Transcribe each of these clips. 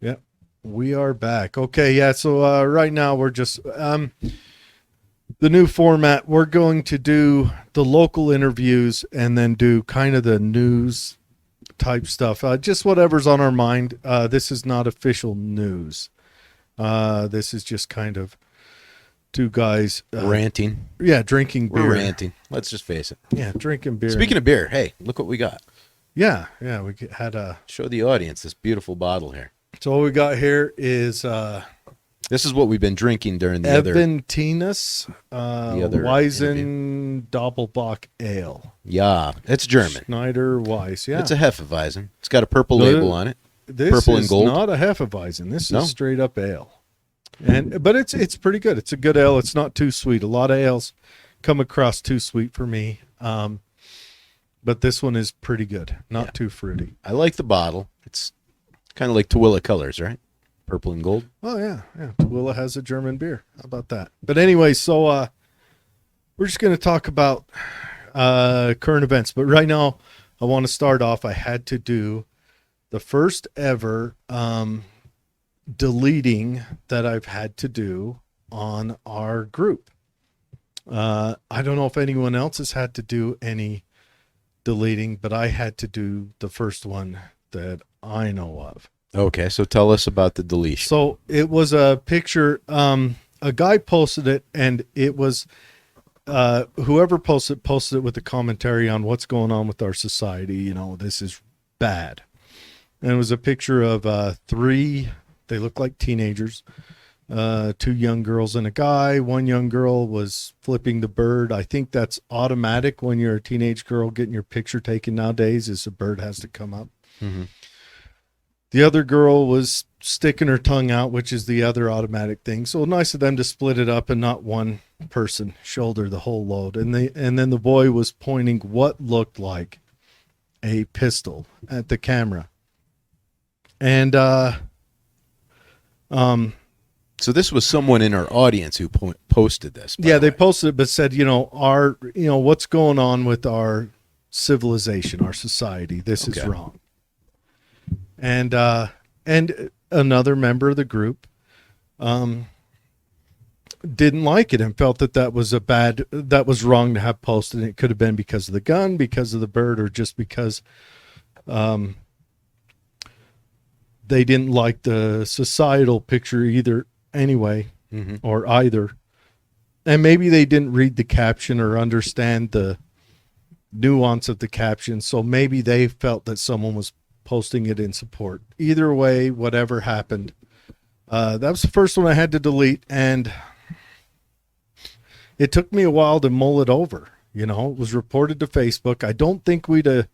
Yeah, we are back. Okay, yeah. So right now we're just the new format. We're going to do the local interviews and then do kind of the news type stuff. Just whatever's on our mind. This is not official news. This is just kind of two guys. Ranting. Yeah, drinking beer. We're ranting. Let's just face it. Yeah, drinking beer. Speaking of beer, hey, look what we got. Yeah, we had a. Show the audience this beautiful bottle here. So what we got here is This is what we've been drinking during the other Aventinus other Weizen Doppelbock Ale. Yeah, it's German. Schneider Weiss. Yeah, It's a Hefeweizen. It's got a purple No, label on it. this purple is and gold. not a Hefeweizen. This No. is straight up ale, but it's pretty good. It's a good ale. It's not too sweet. A lot of ales come across too sweet for me, but this one is pretty good. Not Yeah. too fruity. I like the bottle. It's kind of like Tooele colors, right? Purple and gold. Oh yeah. Tooele has a German beer. How about that? But anyway, so we're just going to talk about current events. But right now, I want to start off. I had to do the first ever deleting that I've had to do on our group. I don't know if anyone else has had to do any deleting, but I had to do the first one that I know of. Okay, so tell us about the deletion. So it was a picture. A guy posted it, and it was whoever posted it with a commentary on what's going on with our society. You know, this is bad. And it was a picture of three. They look like teenagers. Two young girls and a guy. One young girl was flipping the bird. I think that's automatic when you're a teenage girl getting your picture taken nowadays. Is the bird has to come up. Mm-hmm. The other girl was sticking her tongue out, which is the other automatic thing. So nice of them to split it up and not one person shoulder the whole load. And then the boy was pointing what looked like a pistol at the camera. And So this was someone in our audience who posted this. by yeah, the they way. posted it, but said, what's going on with our civilization, our society. This is Okay. wrong. And another member of the group didn't like it and felt that was wrong to have posted. And it could have been because of the gun, because of the bird, or just because they didn't like the societal picture either anyway, Mhm. or either. And maybe they didn't read the caption or understand the nuance of the caption. So maybe they felt that someone was posting it in support. Either way, whatever happened, that was the first one I had to delete, and it took me a while to mull it over. You know, it was reported to Facebook. I don't think we'd have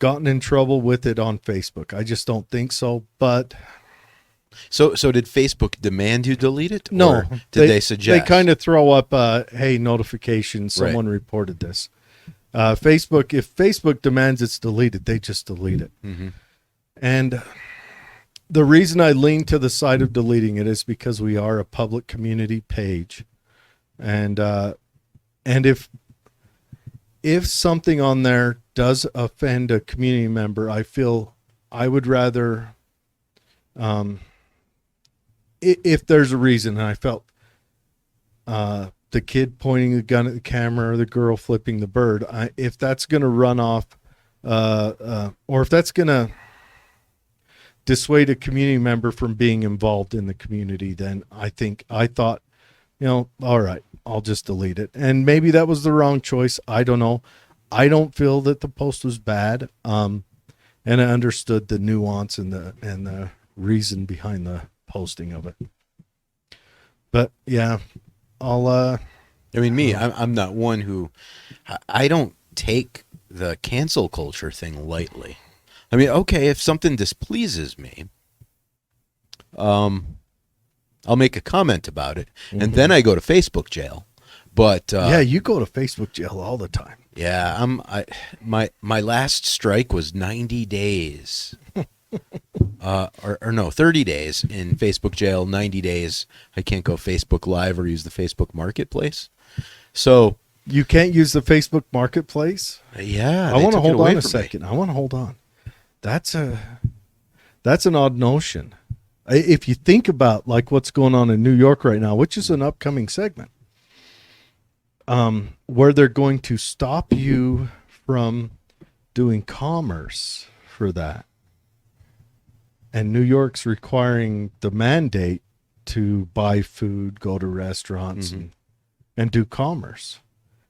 gotten in trouble with it on Facebook. I just don't think so. But So did Facebook demand you delete it? no, Or did they suggest? They kind of throw up, hey, notification, someone reported this. If Facebook demands it's deleted, they just delete it. Mm-hmm. And the reason I lean to the side of deleting it is because we are a public community page. And if something on there does offend a community member, I feel I would rather, if there's a reason, and I felt the kid pointing the gun at the camera or the girl flipping the bird, if that's going to run off, or if that's going to dissuade a community member from being involved in the community, then I thought, all right, I'll just delete it. And maybe that was the wrong choice. I don't know. I don't feel that the post was bad. And I understood the nuance and the reason behind the posting of it. But yeah, I'm not one who, I don't take the cancel culture thing lightly. I mean, okay, if something displeases me, I'll make a comment about it, and then I go to Facebook jail. But yeah, you go to Facebook jail all the time. yeah, my last strike was 90 days. Or no, 30 days in Facebook jail, 90 days. I can't go Facebook Live or use the Facebook Marketplace. So You can't use the Facebook Marketplace? yeah, I they want to took it hold away on a from me. second. I want to hold on. That's an odd notion. If you think about like what's going on in New York right now, which is an upcoming segment, where they're going to stop you from doing commerce for that. And New York's requiring the mandate to buy food, go to restaurants, and do commerce.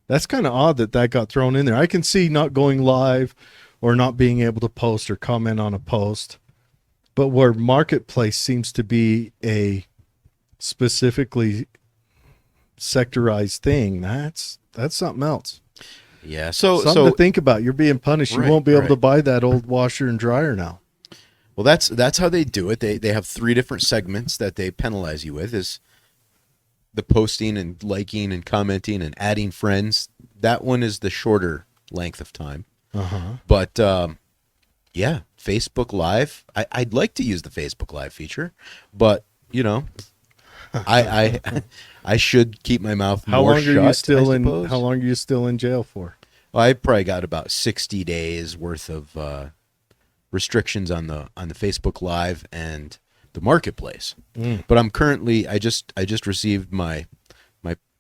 That's kind of odd that got thrown in there. I can see not going live or not being able to post or comment on a post, but where marketplace seems to be a specifically sectorized thing, that's something else. Yeah. Something to think about. You're being punished. You won't be able to buy that old washer and dryer now. Well, that's how they do it. They have 3 different segments that they penalize you with: is the posting and liking and commenting and adding friends. That one is the shorter length of time. But yeah, Facebook Live. I'd like to use the Facebook Live feature, but you know, I should keep my mouth more shut. How long are you still in jail for? Well, I probably got about 60 days worth of restrictions on the Facebook Live and the marketplace. But I'm currently I just received my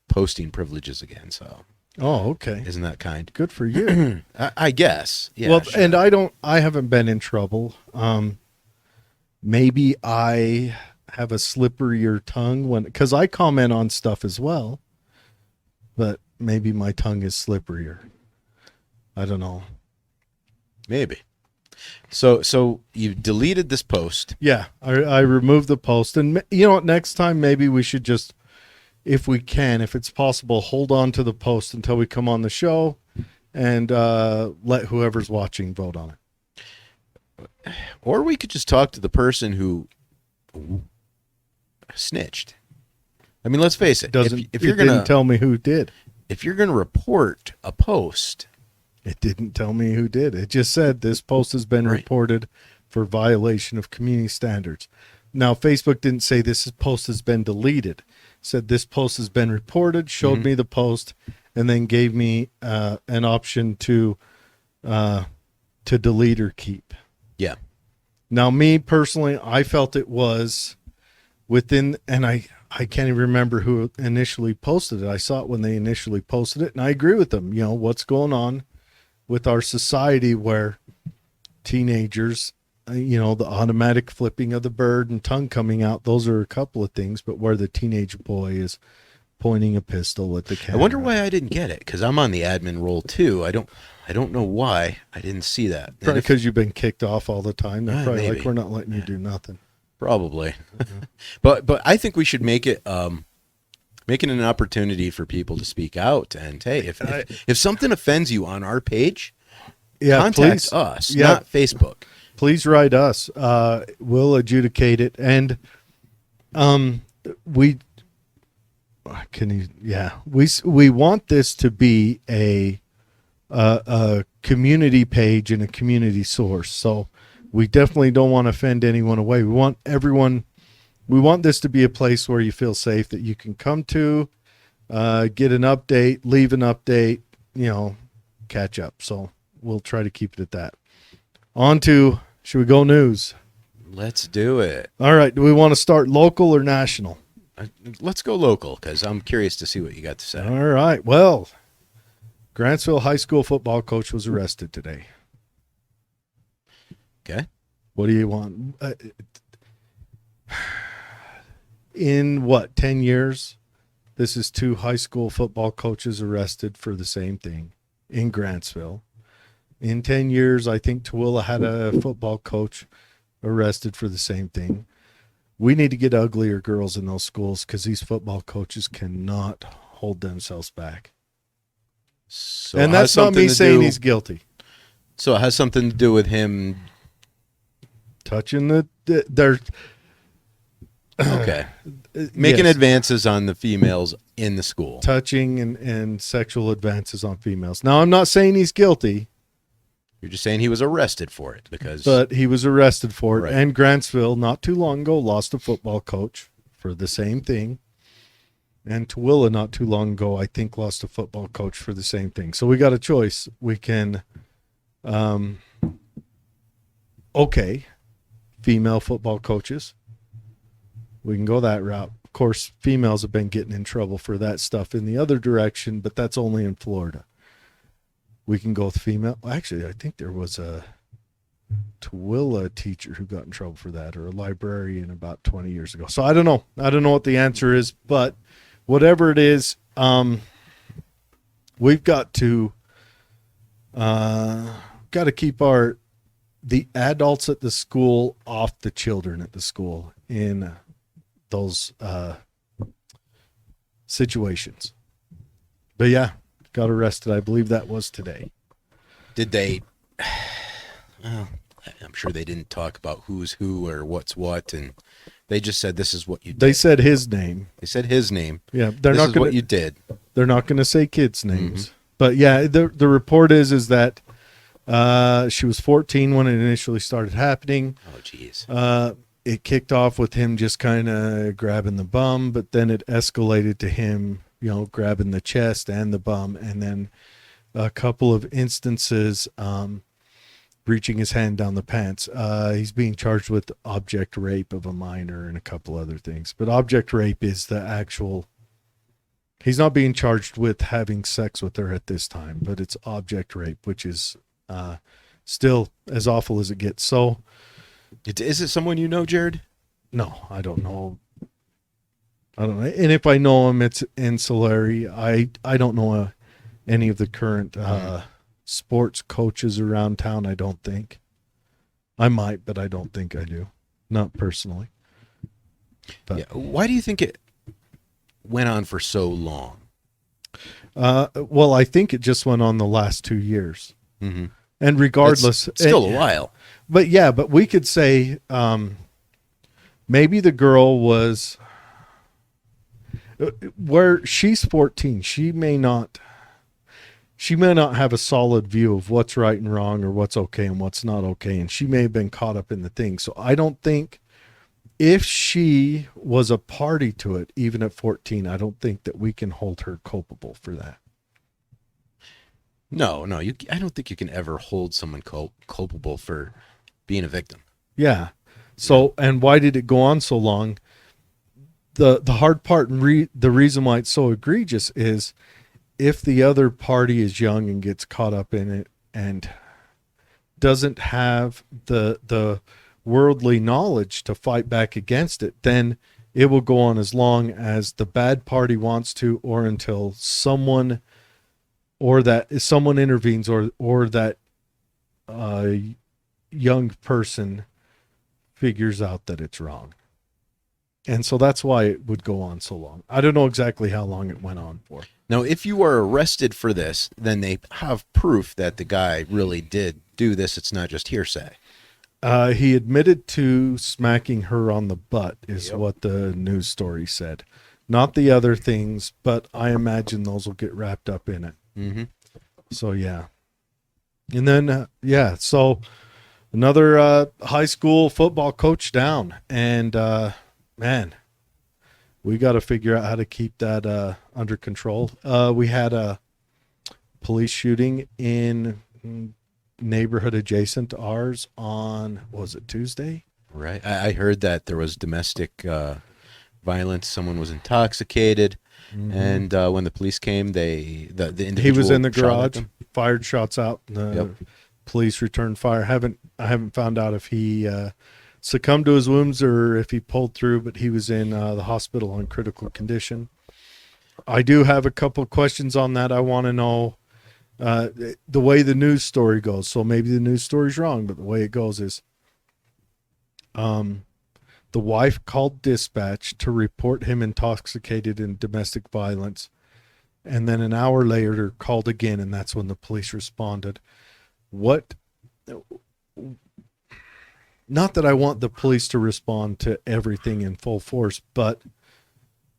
posting privileges again. So okay, isn't that kind? Good for you. I guess. Yeah. Well, sure. and I haven't been in trouble. Maybe I have a slipperier tongue because I comment on stuff as well, but maybe my tongue is slipperier. I don't know. Maybe. So you deleted this post. Yeah, I removed the post, and you know what? Next time maybe we should just, if we can, if it's possible, hold on to the post until we come on the show, and let whoever's watching vote on it. Or we could just talk to the person who snitched. I mean, let's face it. If you're gonna didn't tell me who did. If you're gonna report a post. It didn't tell me who did. It just said this post has been reported for violation of community standards. Now, Facebook didn't say this post has been deleted. It said this post has been reported, showed me the post, and then gave me an option to delete or keep. Yeah. Now, me personally, I felt it was within, and I can't even remember who initially posted it. I saw it when they initially posted it, and I agree with them. You know, what's going on with our society where teenagers, you know, the automatic flipping of the bird and tongue coming out, those are a couple of things, but where the teenage boy is pointing a pistol at the camera. I wonder why I didn't get it, because I'm on the admin role too. I don't know why I didn't see that. Probably because you've been kicked off all the time. They're probably maybe. like, we're not letting you do nothing. Probably. But I think we should make it making an opportunity for people to speak out. And hey, if something offends you on our page, contact us, not Facebook. Please write us. We'll adjudicate it. And we want this to be a community page and a community source. So we definitely don't want to offend anyone away. We want this to be a place where you feel safe, that you can come to, get an update, leave an update, you know, catch up. So we'll try to keep it at that. On to, should we go news? Let's do it. All right. Do we want to start local or national? Let's go local, because I'm curious to see what you got to say. All right. Well, Grantsville High School football coach was arrested today. Okay. What do you want? In 10 years, this is 2 high school football coaches arrested for the same thing in Grantsville. In 10 years, I think Tooele had a football coach arrested for the same thing. We need to get uglier girls in those schools, because these football coaches cannot hold themselves back. So and that's not me saying he's guilty. So it has something to do with him touching their okay, making advances on the females in the school, touching and sexual advances on females. Now, I'm not saying he's guilty. You're just saying he was arrested for it, but he was arrested for it. Right. And Grantsville, not too long ago, lost a football coach for the same thing. And Tooele, not too long ago, I think, lost a football coach for the same thing. So we got a choice. We can, female football coaches, We can go that route. Of course, females have been getting in trouble for that stuff in the other direction, but that's only in Florida. We can go with female. Actually, I think there was a Tooele teacher who got in trouble for that, or a librarian about 20 years ago. So I don't know. I don't know what the answer is, but whatever it is, we've got to keep the adults at the school off the children at the school in those situations. But yeah, got arrested. I believe that was today. Did they? Well, I'm sure they didn't talk about who's who or what's what, and they just said this is what you did. They said his name. They said his name. Yeah, they're this not is going what to. you did. They're not going to say kids' names. But yeah, the report is that she was 14 when it initially started happening. Oh, geez. It kicked off with him just kind of grabbing the bum, but then it escalated to him, grabbing the chest and the bum, and then a couple of instances reaching his hand down the pants. He's being charged with object rape of a minor and a couple other things. But object rape is the actual... He's not being charged with having sex with her at this time, but it's object rape, which is still as awful as it gets. So... Is it someone you know, Jared? No, I don't know. And if I know him, it's ancillary. I don't know any of the current sports coaches around town, I don't think. I might, but I don't think I do. Not personally. But, yeah. Why do you think it went on for so long? Well, I think it just went on the last 2 years. Mm-hmm. And regardless... It's still a while. But yeah, but we could say maybe the girl was... Where she's 14, she may not have a solid view of what's right and wrong or what's okay and what's not okay, and she may have been caught up in the thing. So I don't think, if she was a party to it, even at 14, I don't think that we can hold her culpable for that. No, I don't think you can ever hold someone culpable for being a victim. Yeah. So, and why did it go on so long? The hard part and the reason why it's so egregious is if the other party is young and gets caught up in it and doesn't have the worldly knowledge to fight back against it, then it will go on as long as the bad party wants to, or until someone intervenes, or that young person figures out that it's wrong. And so that's why it would go on so long. I don't know exactly how long it went on for. Now, if you are arrested for this, then they have proof that the guy really did do this. It's not just hearsay. He admitted to smacking her on the butt is Yep. what the news story said. Not the other things, but I imagine those will get wrapped up in it. Mm-hmm. So, yeah. And then, so another high school football coach down. And, man, we got to figure out how to keep that under control. We had a police shooting in neighborhood adjacent to ours on, was it Tuesday? Right. I heard that there was domestic violence. Someone was intoxicated. Mm-hmm. And when the police came, the individual, he was in the shot at garage, them. fired shots out. And the police returned fire. I haven't found out if he succumbed to his wounds or if he pulled through, but he was in the hospital in critical condition. I do have a couple of questions on that. I want to know the way the news story goes. So maybe the news story's wrong, but the way it goes is the wife called dispatch to report him intoxicated in domestic violence. And then an hour later called again, and that's when the police responded. Not that I want the police to respond to everything in full force, but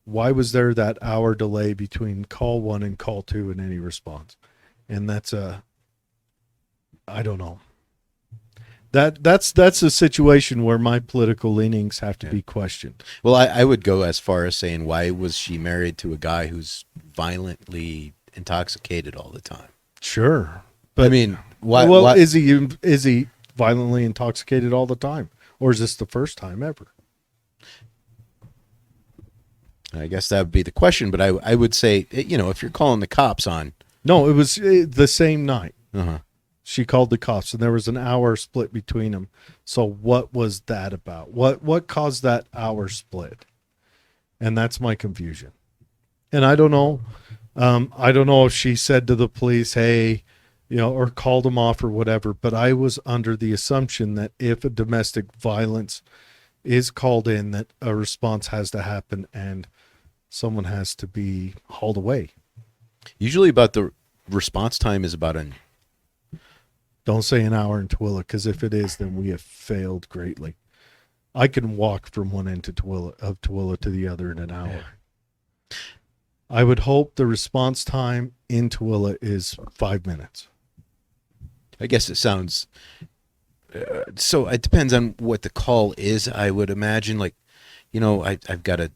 why was there that hour delay between call 1 and call 2 and any response? And that's I don't know. That's a situation where my political leanings have to be questioned. Well, I would go as far as saying, why was she married to a guy who's violently intoxicated all the time? Sure. But I mean, why? Well, why? is he violently intoxicated all the time, or is this the first time ever? I guess that would be the question, but I would say, you know, if you're calling the cops on, No, it was the same night. uh-huh. She called the cops, and there was an hour split between them. So what was that about? What caused that hour split? And that's my confusion. And I don't know. I don't know if she said to the police, "Hey," you know, or called them off or whatever. But I was under the assumption that if a domestic violence is called in, that a response has to happen and someone has to be hauled away. Usually about the response time is about an Don't say an hour in Tooele, because if it is, then we have failed greatly. I can walk from one end of Tooele to the other in an hour. I would hope the response time in Tooele is 5 minutes. I guess it sounds so it depends on what the call is. I would imagine, like, you know, I've got a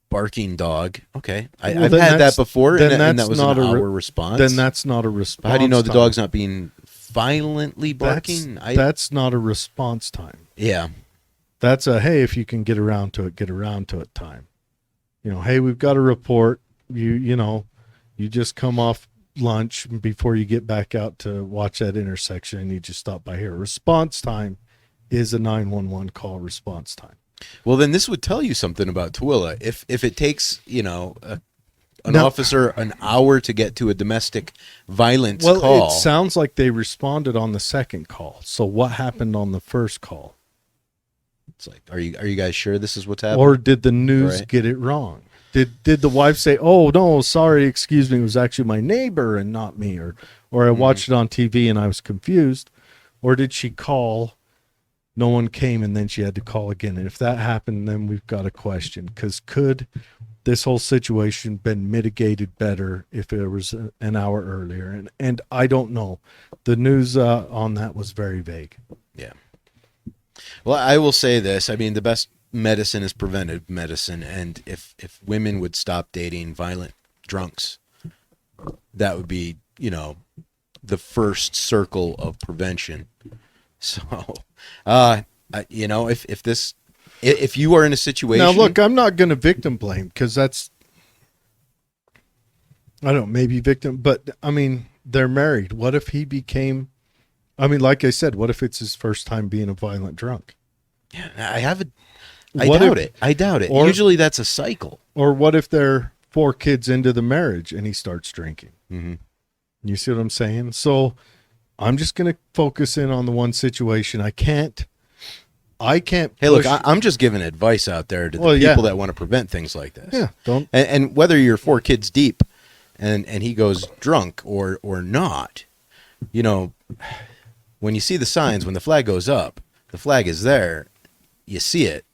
barking dog. Okay. Well, I've then had that that's- before, then and that that's was not an a hour response. Then that's not a response. How do you know the time. dog's not being violently barking? That's not a response time. Yeah. That's a, hey, if you can get around to it time. You know, hey, we've got a report. You know, you just come off lunch before you get back out to watch that intersection, and you just stop by here. Response time is a 911 call response time. Well, then this would tell you something about Tooele. If it takes, you know, an No. officer an hour to get to a domestic violence Well, call. it sounds like they responded on the second call. So what happened on the first call? It's like, are you guys sure this is what's happening? Or did the news Right. get it wrong? Did the wife say, "Oh no, sorry, excuse me, it was actually my neighbor and not me," or I watched it on TV and I was confused? Or did she call, no one came, and then she had to call again? And if that happened, then we've got a question, because could this whole situation been mitigated better if it was an hour earlier? And I don't know. The news on that was very vague. Yeah. Well, I will say this. I mean, the best medicine is preventive medicine, and if women would stop dating violent drunks, that would be, you know, the first circle of prevention. So, you know, if you are in a situation. Now, look, I'm not going to victim blame, because that's, I don't know, maybe victim, but I mean, they're married. What if he became, I mean, like I said, what if it's his first time being a violent drunk? Yeah, I What doubt if- it. I doubt it. or- Usually that's a cycle. Or what if they're 4 kids into the marriage and he starts drinking? Mm-hmm. You see what I'm saying? So I'm just going to focus in on the one situation. I can't. Hey, look, push- I'm just giving advice out there to the Well, yeah. people that want to prevent things like this. yeah, don't. And whether you're 4 kids deep and he goes drunk or not, you know, when you see the signs, when the flag goes up, the flag is there, you see it,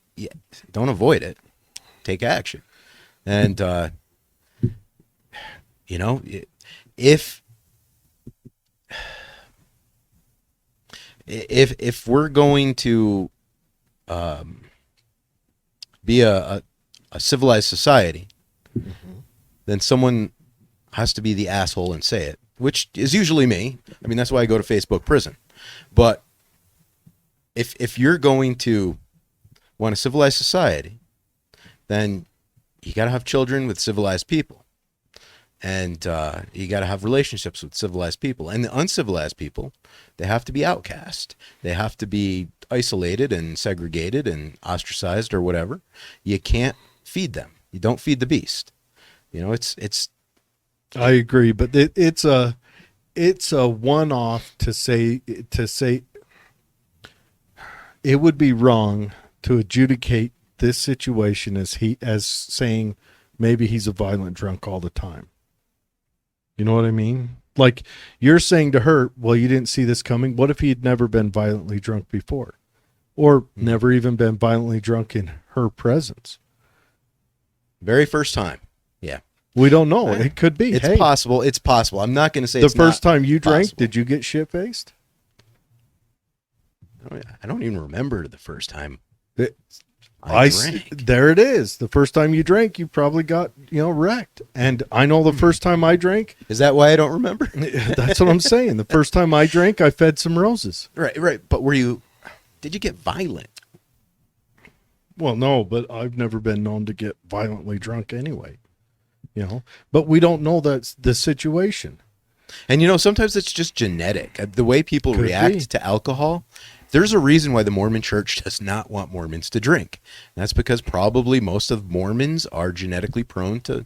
don't avoid it, take action. And, you know, if we're going to be a civilized society, then someone has to be the asshole and say it, which is usually me. I mean, that's why I go to Facebook prison. But if you're going to want a civilized society, then you got to have children with civilized people. And you got to have relationships with civilized people. And the uncivilized people, they have to be outcast. They have to be isolated and segregated and ostracized or whatever. You can't feed them. You don't feed the beast. You know, it's. I agree, but it's a one-off to say it would be wrong to adjudicate this situation as saying maybe he's a violent drunk all the time. You know what I mean? Like, you're saying to her, well, you didn't see this coming. What if he had never been violently drunk before, or never even been violently drunk in her presence? Very first time. Yeah. We don't know. It could be. It's Hey, possible. It's possible. I'm not going to say the it's first not time you drank, possible. did you get shit-faced? I don't even remember the first time It- I drank. There it is. The first time you drank, you probably got, wrecked. And I know the first time I drank, Is that why I don't remember? that's what I'm saying. The first time I drank, I fed some roses. Right. But did you get violent? Well, no, but I've never been known to get violently drunk anyway. But we don't know that's the situation. And sometimes it's just genetic. The way people Could react be. to alcohol, there's a reason why the Mormon church does not want Mormons to drink. And that's because probably most of Mormons are genetically prone to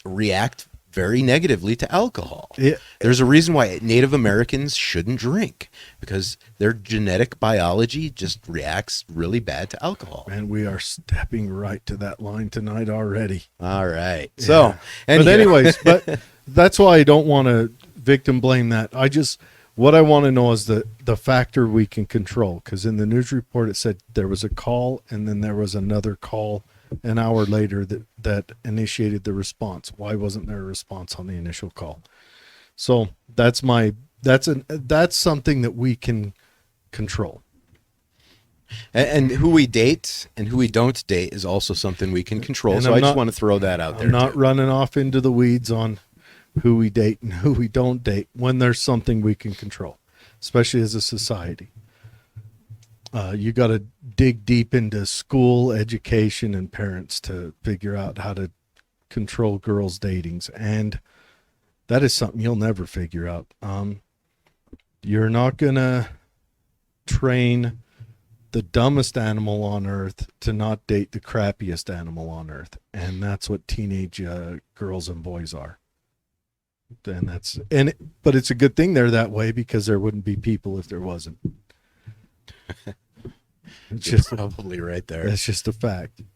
react very negatively to alcohol. Yeah. There's a reason why Native Americans shouldn't drink, because their genetic biology just reacts really bad to alcohol. And we are stepping right to that line tonight already. All right. So, But anyways, but that's why I don't want to victim blame that. What I want to know is the factor we can control. Because in the news report, it said there was a call and then there was another call an hour later that initiated the response. Why wasn't there a response on the initial call? So that's something that we can control. And who we date and who we don't date is also something we can control. And so I'm I just not- want to throw that out there. I'm not too. running off into the weeds on who we date and who we don't date when there's something we can control, especially as a society. You got to dig deep into school, education, and parents to figure out how to control girls' datings. And that is something you'll never figure out. You're not going to train the dumbest animal on earth to not date the crappiest animal on earth. And that's what teenage girls and boys are. But it's a good thing they're that way, because there wouldn't be people if there wasn't. It's You're just probably right there. That's just a fact.